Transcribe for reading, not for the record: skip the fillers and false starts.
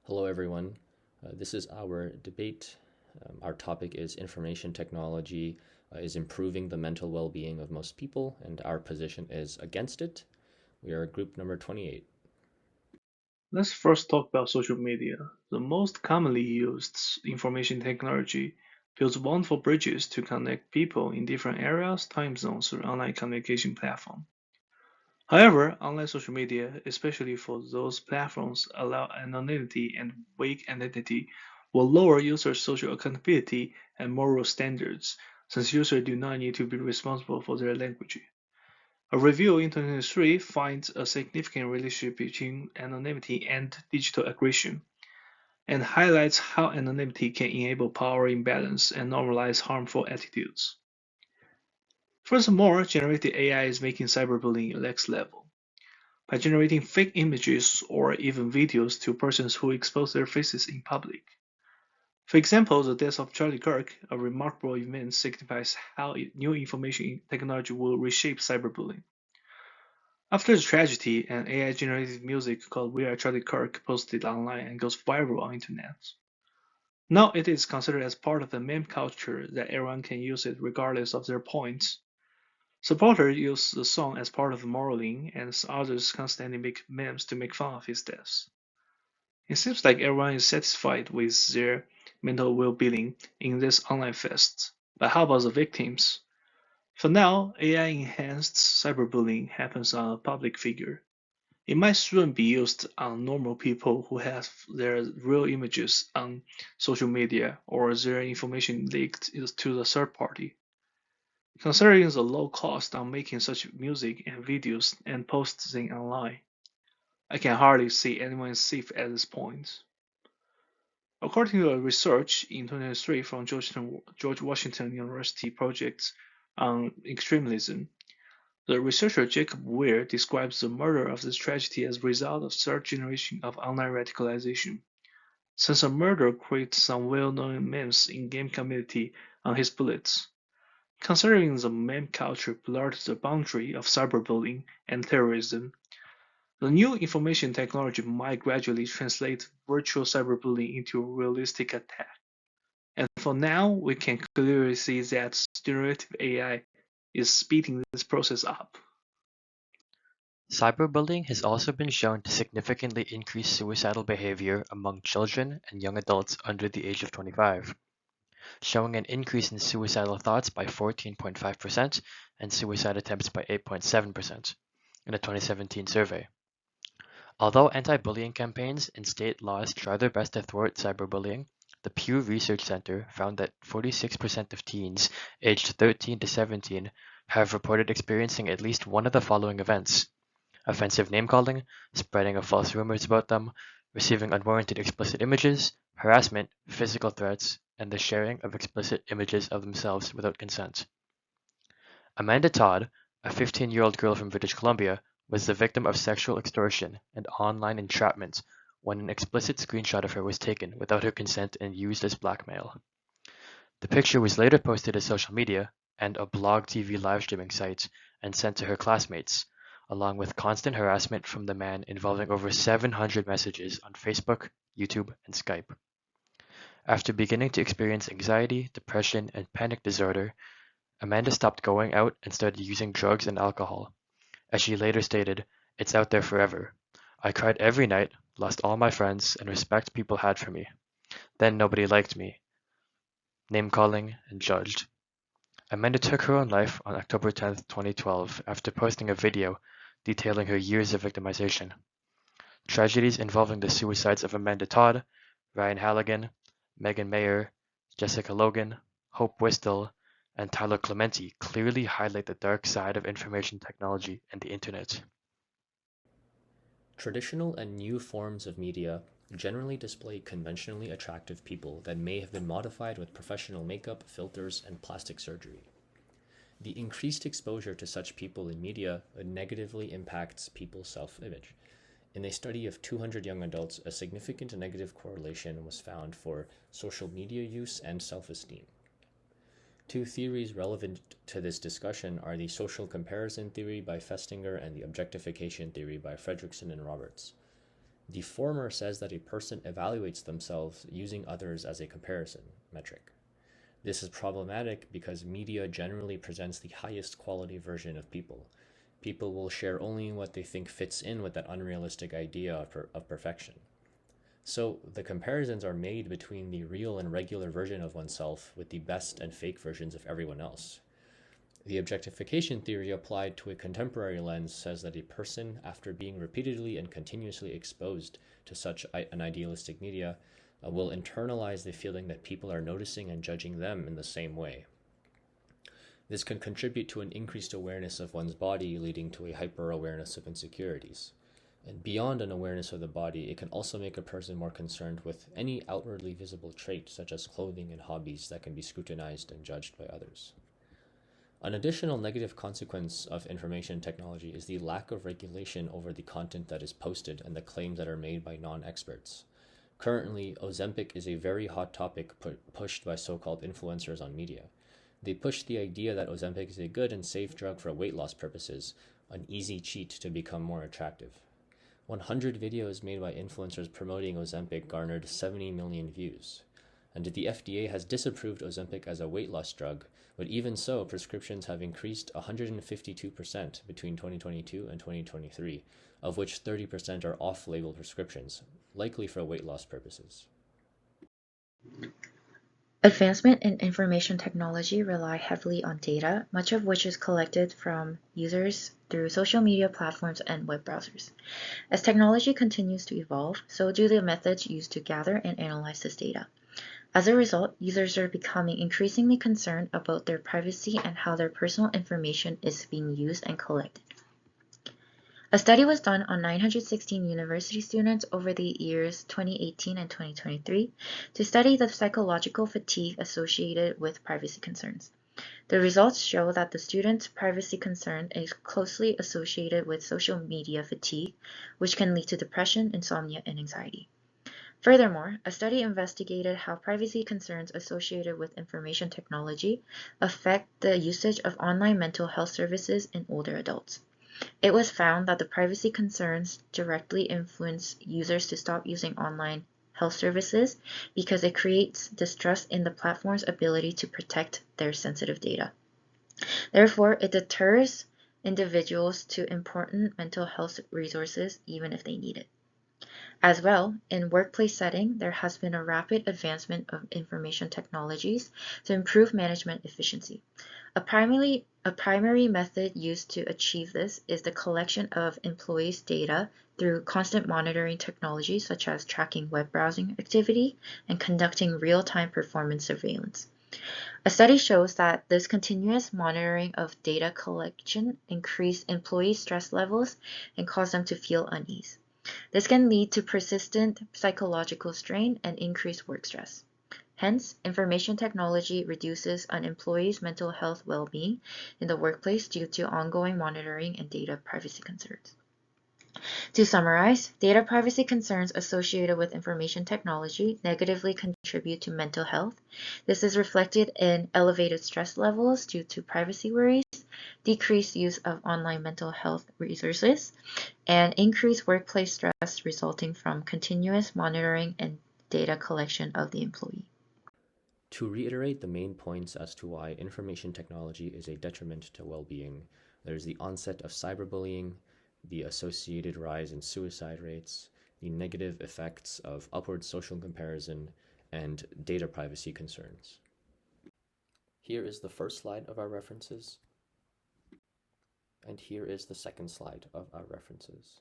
Hello, everyone. This is our debate. Our topic is information technology is improving the mental well being of most people, and our position is against it. We are group number 28. Let's first talk about social media. The most commonly used information technology builds wonderful bridges to connect people in different areas, time zones, through online communication platform. However, online social media, especially for those platforms allow anonymity and weak identity, will lower users' social accountability and moral standards, since users do not need to be responsible for their language. A review in 2023 finds a significant relationship between anonymity and digital aggression, and highlights how anonymity can enable power imbalance and normalize harmful attitudes. Furthermore, generative AI is making cyberbullying next level. By generating fake images or even videos to persons who expose their faces in public. For example, the death of Charlie Kirk, a remarkable event, signifies how new information technology will reshape cyberbullying. After the tragedy, an AI-generated music called "We Are Charlie Kirk" posted online and goes viral on internet. Now it is considered as part of the meme culture that everyone can use it regardless of their points. Supporters use the song as part of mourning, and others constantly make memes to make fun of his death. It seems like everyone is satisfied with their mental well-being in this online fest. But how about the victims? For now, AI-enhanced cyberbullying happens on a public figure. It might soon be used on normal people who have their real images on social media or their information leaked to the third party. Considering the low cost on making such music and videos and posting online, I can hardly see anyone is safe at this point. According to a research in 2023 from George Washington University project on extremism, the researcher Jacob Weir describes the murder of this tragedy as a result of third generation of online radicalization. Since a murder creates some well-known memes in game community on his bullets. Considering the meme culture blurred the boundary of cyberbullying and terrorism, the new information technology might gradually translate virtual cyberbullying into a realistic attack. And for now, we can clearly see that generative AI is speeding this process up. Cyberbullying has also been shown to significantly increase suicidal behavior among children and young adults under the age of 25, showing an increase in suicidal thoughts by 14.5% and suicide attempts by 8.7% in a 2017 survey. Although anti-bullying campaigns and state laws try their best to thwart cyberbullying, the Pew Research Center found that 46% of teens aged 13 to 17 have reported experiencing at least one of the following events: offensive name-calling, spreading of false rumors about them, receiving unwarranted explicit images, harassment, physical threats, and the sharing of explicit images of themselves without consent. Amanda Todd, a 15-year-old girl from British Columbia, was the victim of sexual extortion and online entrapment when an explicit screenshot of her was taken without her consent and used as blackmail. The picture was later posted to social media and a blog TV live streaming site and sent to her classmates, along with constant harassment from the man involving over 700 messages on Facebook, YouTube, and Skype. After beginning to experience anxiety, depression, and panic disorder, Amanda stopped going out and started using drugs and alcohol. As she later stated, "It's out there forever. I cried every night, lost all my friends and respect people had for me. Then nobody liked me, name-calling, and judged." Amanda took her own life on October 10, 2012, after posting a video detailing her years of victimization. Tragedies involving the suicides of Amanda Todd, Ryan Halligan, Megan Mayer, Jessica Logan, Hope Whistle, and Tyler Clementi clearly highlight the dark side of information technology and the internet. Traditional and new forms of media generally display conventionally attractive people that may have been modified with professional makeup, filters, and plastic surgery. The increased exposure to such people in media negatively impacts people's self image. In a study of 200 young adults, a significant negative correlation was found for social media use and self esteem. Two theories relevant to this discussion are the social comparison theory by Festinger and the objectification theory by Fredrickson and Roberts. The former says that a person evaluates themselves using others as a comparison metric. This is problematic because media generally presents the highest quality version of people. People will share only what they think fits in with that unrealistic idea of perfection. So the comparisons are made between the real and regular version of oneself with the best and fake versions of everyone else. The objectification theory applied to a contemporary lens says that a person, after being repeatedly and continuously exposed to such an idealistic media, will internalize the feeling that people are noticing and judging them in the same way. This can contribute to an increased awareness of one's body, leading to a hyper-awareness of insecurities. And beyond an awareness of the body, it can also make a person more concerned with any outwardly visible trait, such as clothing and hobbies, that can be scrutinized and judged by others. An additional negative consequence of information technology is the lack of regulation over the content that is posted and the claims that are made by non-experts. Currently, Ozempic is a very hot topic pushed by so-called influencers on media. They push the idea that Ozempic is a good and safe drug for weight loss purposes, an easy cheat to become more attractive. 100 videos made by influencers promoting Ozempic garnered 70 million views. And the FDA has disapproved Ozempic as a weight loss drug, but even so, prescriptions have increased 152% between 2022 and 2023, of which 30% are off-label prescriptions, likely for weight loss purposes. Advancement in information technology rely heavily on data, much of which is collected from users through social media platforms and web browsers. As technology continues to evolve, so do the methods used to gather and analyze this data. As a result, users are becoming increasingly concerned about their privacy and how their personal information is being used and collected. A study was done on 916 university students over the years 2018 and 2023 to study the psychological fatigue associated with privacy concerns. The results show that the students' privacy concern is closely associated with social media fatigue, which can lead to depression, insomnia, and anxiety. Furthermore, a study investigated how privacy concerns associated with information technology affect the usage of online mental health services in older adults. It was found that the privacy concerns directly influence users to stop using online health services because it creates distrust in the platform's ability to protect their sensitive data. Therefore, it deters individuals to important mental health resources even if they need it. As well, in workplace setting, there has been a rapid advancement of information technologies to improve management efficiency. A primary method used to achieve this is the collection of employees' data through constant monitoring technology such as tracking web browsing activity and conducting real-time performance surveillance. A study shows that this continuous monitoring of data collection increases employee stress levels and causes them to feel unease. This can lead to persistent psychological strain and increased work stress. Hence, information technology reduces an employee's mental health well-being in the workplace due to ongoing monitoring and data privacy concerns. To summarize, data privacy concerns associated with information technology negatively contribute to mental health. This is reflected in elevated stress levels due to privacy worries, decreased use of online mental health resources, and increased workplace stress resulting from continuous monitoring and data collection of the employee. To reiterate the main points as to why information technology is a detriment to well-being, there's the onset of cyberbullying, the associated rise in suicide rates, the negative effects of upward social comparison, and data privacy concerns. Here is the first slide of our references, and here is the second slide of our references.